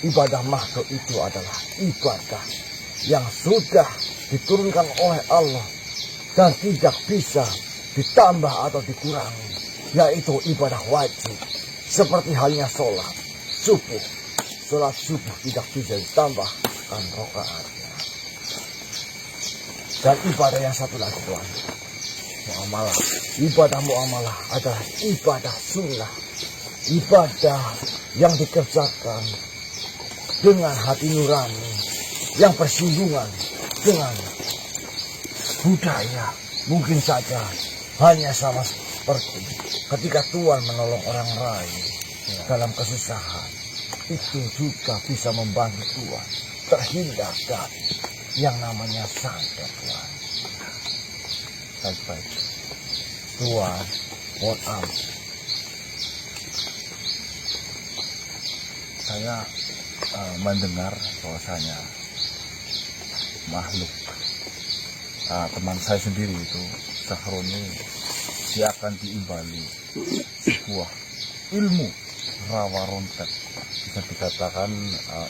ibadah makhluk itu adalah ibadah yang sudah diturunkan oleh Allah dan tidak bisa ditambah atau dikurangi, yaitu ibadah wajib. Seperti halnya sholat subuh. Sholat subuh tidak bisa ditambahkan rakaatnya. Dan ibadah yang satu lagi Tuhan, muamalah. Ibadah muamalah adalah ibadah sunnah. Ibadah yang dikerjakan dengan hati nurani, yang bersinggungan dengan budaya. Mungkin saja hanya sama seperti ketika Tuhan menolong orang lain dalam kesusahan, itu juga bisa membantu Tuhan terhindar dari yang namanya santet Tuhan. Baik-baik. Tuhan, mohon ampun. Saya mendengar bahwasanya makhluk teman saya sendiri itu Sahroni, dia akan diimbali sebuah ilmu rawa rontek, bisa dikatakan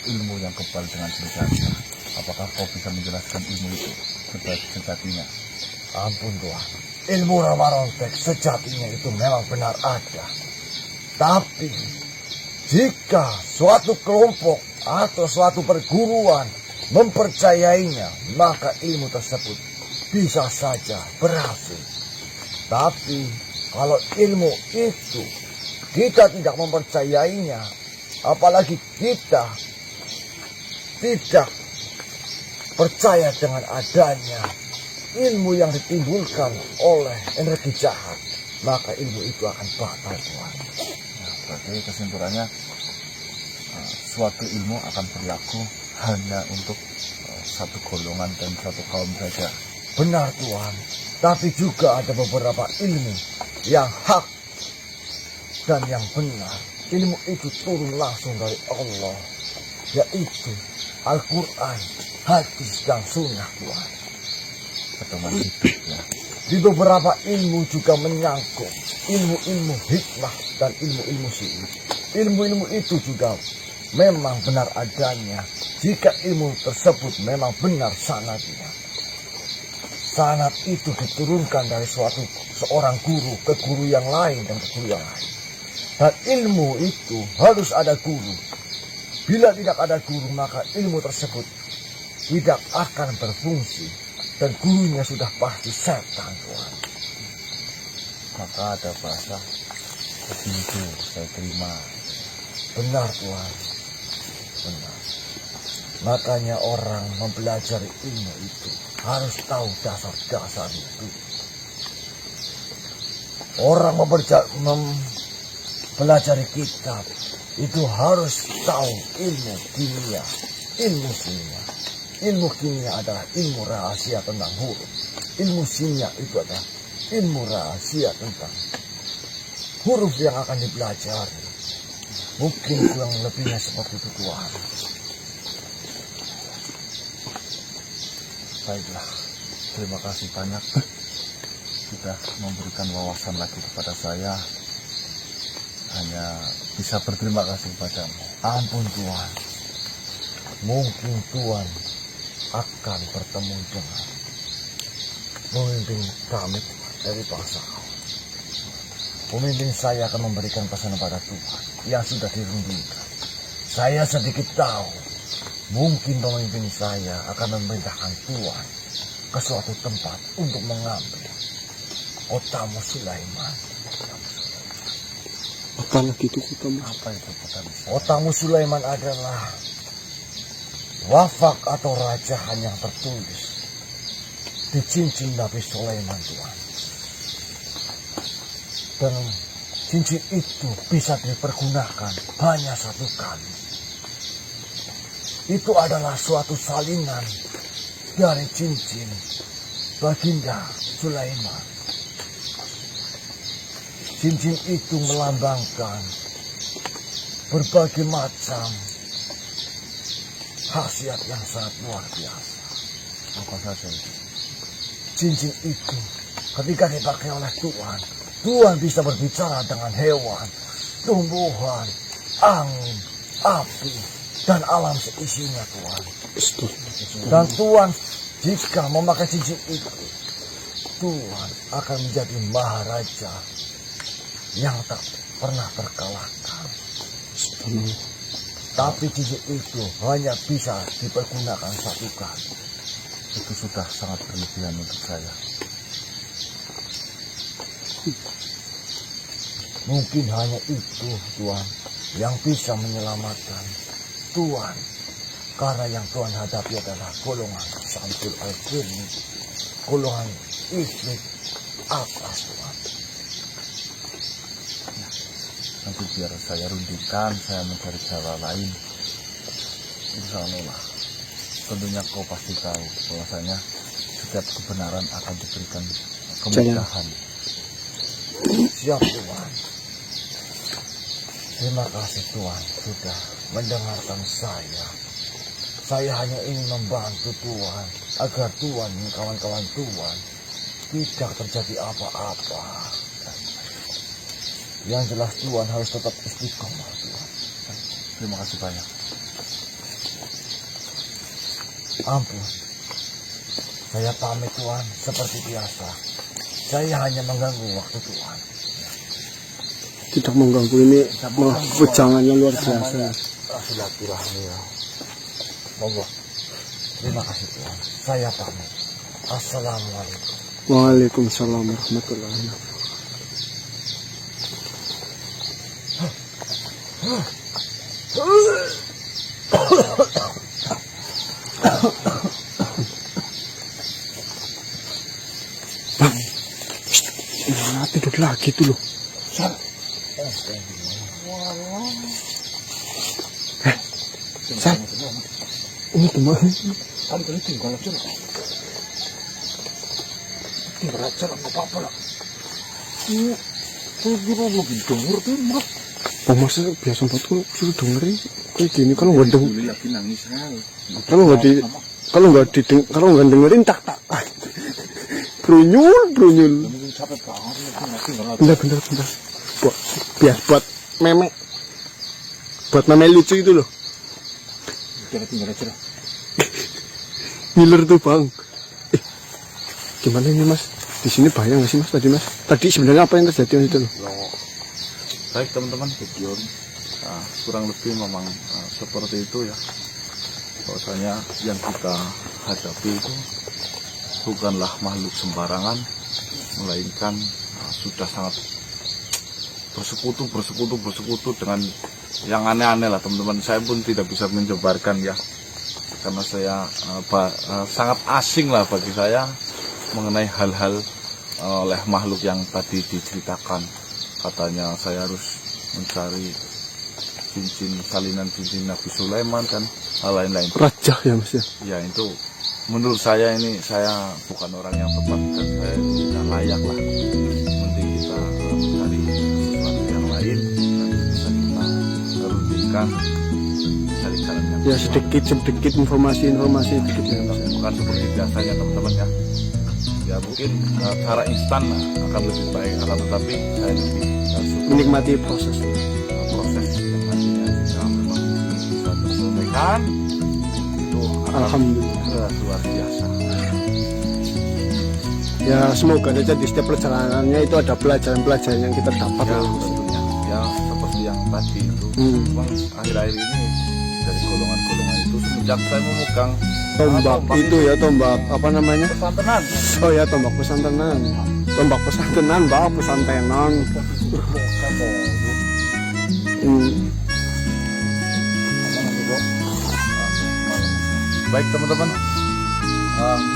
ilmu yang kebal dengan senjata. Apakah kau bisa menjelaskan ilmu itu sejatinya? Ampun Tuhan, ilmu rawa rontek sejatinya itu memang benar ada. Tapi jika suatu kelompok atau suatu perguruan mempercayainya, maka ilmu tersebut bisa saja berhasil. Tapi kalau ilmu itu kita tidak mempercayainya, apalagi kita tidak percaya dengan adanya ilmu yang ditimbulkan oleh energi jahat, maka ilmu itu akan batal Tuhan. Berarti kesimpulannya suatu ilmu akan berlaku hanya untuk satu golongan dan satu kaum saja. Benar Tuhan, tapi juga ada beberapa ilmu yang hak dan yang benar. Ilmu itu turun langsung dari Allah, yaitu Al-Quran, hadis dan sunnah Tuhan. Pedoman hidup ya. Di beberapa ilmu juga menyangkut ilmu-ilmu hikmah dan ilmu-ilmu sihir. Ilmu-ilmu itu juga memang benar adanya jika ilmu tersebut memang benar sanadnya. Sanad itu diturunkan dari seorang guru ke guru yang lain dan ke guru yang lain. Dan ilmu itu harus ada guru. Bila tidak ada guru, maka ilmu tersebut tidak akan berfungsi. Dan gurunya sudah pasti setan Tuhan. Maka ada bahasa begitu saya terima. Benar Tuhan, benar. Makanya orang mempelajari ilmu itu harus tahu dasar-dasar itu. Orang mempelajari kitab itu harus tahu ilmu kimia, ilmu kimia. Ilmu kimia adalah ilmu rahasia tentang huruf. Ilmu kimia itu adalah ilmu rahasia tentang huruf yang akan dipelajari. Mungkin kurang lebihnya seperti itu Tuhan. Baiklah, terima kasih banyak sudah memberikan wawasan lagi kepada saya. Hanya bisa berterima kasih padamu. Ampun Tuhan. Mungkin Tuhan akan bertemu dengan pemimpin kami dari bangsa kau. Pemimpin saya akan memberikan pesan pada Tuhan yang sudah dirundingkan. Saya sedikit tahu, mungkin pemimpin saya akan memerintahkan Tuhan ke suatu tempat untuk mengambil kotamu Sulaiman. Apa lagi itu kotamu? Apa itu kotamu? Kotamu Sulaiman adalah wafak atau rajahan yang tertulis di cincin Nabi Sulaiman Tuhan. Dan cincin itu bisa dipergunakan hanya satu kali. Itu adalah suatu salinan dari cincin baginda Sulaiman. Cincin itu melambangkan berbagai macam khasiat yang sangat luar biasa. Apa saja itu? Cincin itu ketika dipakai oleh Tuhan, Tuhan bisa berbicara dengan hewan, tumbuhan, angin, api, dan alam seisinya Tuhan. Dan Tuhan jika memakai cincin itu, Tuhan akan menjadi maharaja yang tak pernah terkalahkan. Tapi cincin itu hanya bisa dipergunakan satu kali. Itu sudah sangat berlebihan untuk saya. Mungkin hanya itu Tuhan yang bisa menyelamatkan Tuhan. Karena yang Tuhan hadapi adalah golongan Samsul Al-Qurni, golongan Ifrit atas Tuhan. Nanti biar saya rundingkan, saya mencari cara lain. Insya Allah, tentunya kau pasti tahu bahwasanya setiap kebenaran akan diberikan kemudahan. Siap Tuhan. Terima kasih Tuhan sudah mendengarkan saya. Saya hanya ingin membantu Tuhan agar Tuhan dan kawan-kawan Tuhan tidak terjadi apa-apa. Yang jelas Tuhan harus tetap istiqomah Tuhan. Terima kasih banyak. Ampun. Saya pamit Tuhan seperti biasa. Saya hanya mengganggu waktu Tuhan. Tidak mengganggu, ini wejangannya luar biasa. Silaturahmi ya. Monggo. Terima kasih Tuhan. Saya pamit. Assalamualaikum. Waalaikumsalam warahmatullahi wabarakatuh. Bang, nah, tidur lagi tuh loh. Sal, ini gimana? Kali tinggal aja lah. Tinggal aja lah, nggak apa-apa lah. Kalau gue mau denger tuh, mah. Oh masa biasa banget kok suruh dengerin kayak gini kalau nggak denger. Dulu lagi nangis hal. Kalau nggak dengerin tak brunyul. Mungkin capek banget. Bentar. Buat meme lucu itu loh. Tinggal aja lah. Ngiler tuh bang. Gimana ini mas? Di sini bahaya nggak sih mas tadi mas? Tadi sebenarnya apa yang terjadi mas itu loh? Baik teman-teman, video kurang lebih memang seperti itu ya. Bahwasanya yang kita hadapi itu bukanlah makhluk sembarangan, melainkan sudah sangat bersekutu dengan yang aneh-aneh lah teman-teman. Saya pun tidak bisa menjabarkan ya, karena saya sangat asing lah bagi saya mengenai hal-hal oleh makhluk yang tadi diceritakan. Katanya saya harus mencari salinan cincin Nabi Sulaiman dan hal lain-lain. Raja ya mas ya? Ya itu menurut saya ini saya bukan orang yang tepat dan saya tidak layak lah. Mending kita mencari sesuatu yang lain dan bisa kita rundingkan cari jalan yang Ya sedikit informasi sedikit ya mas. bukan seperti biasanya teman-teman ya. Ya mungkin cara instan akan lebih baik, akan tetapi saya lebih Menikmati proses yang nantinya jika memang bisa terselesaikan itu akan alhamdulillah. luar biasa. Ya semoga saja di setiap perjalanannya itu ada pelajaran yang kita dapat Ya ya, mas. tentunya ya seperti yang tadi itu memang akhir-akhir ini dari golongan-golongan itu semenjak saya memegang Tombak itu ya, tombak apa namanya? pesantrenan. Oh ya, tombak pesantrenan. Tombak pesantrenan, mbak, pesantrenan. Baik teman-teman,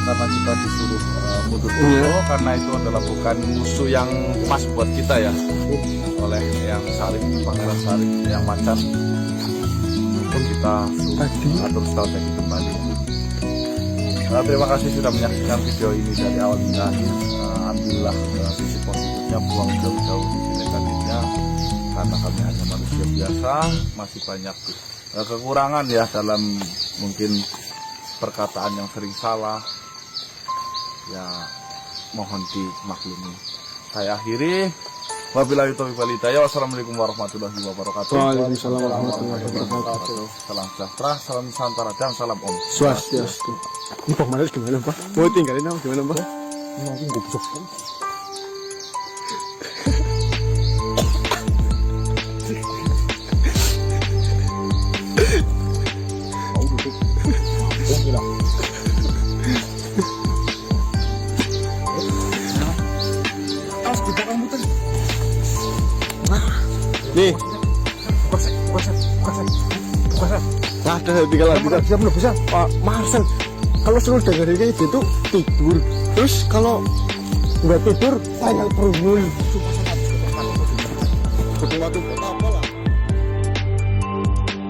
karena kita disuruh mundur dulu, karena itu adalah bukan musuh yang pas buat kita ya, oleh yang Sarif, Pangeran Sarif, yang Macan. Untuk kita suruh atur strategi kembali. Terima kasih sudah menyaksikan video ini dari awal hingga akhir. Ambillah sisi positifnya, buang jauh-jauh sisi negatifnya, karena kami hanya manusia biasa, masih banyak kekurangan ya dalam mungkin perkataan yang sering salah. Ya mohon dimaklumi. Saya akhiri. Wabillahi taufiq wal hidayah. Wassalamualaikum warahmatullahi wabarakatuh. Waalaikumsalam warahmatullahi wabarakatuh. Salam sejahtera, salam Nusantara, dan salam Om. Swastiastu. Ini Pak Maris gimana Pak? Mau tinggalin apa gimana Pak? Nanti gue busuk. Nih. Nah, ada tinggal lagi. Dia belum bisa. Pak Marcel, kalau suruh dengerin kayak gitu tidur. Terus kalau nggak tidur, tanya perungul. Betul apa?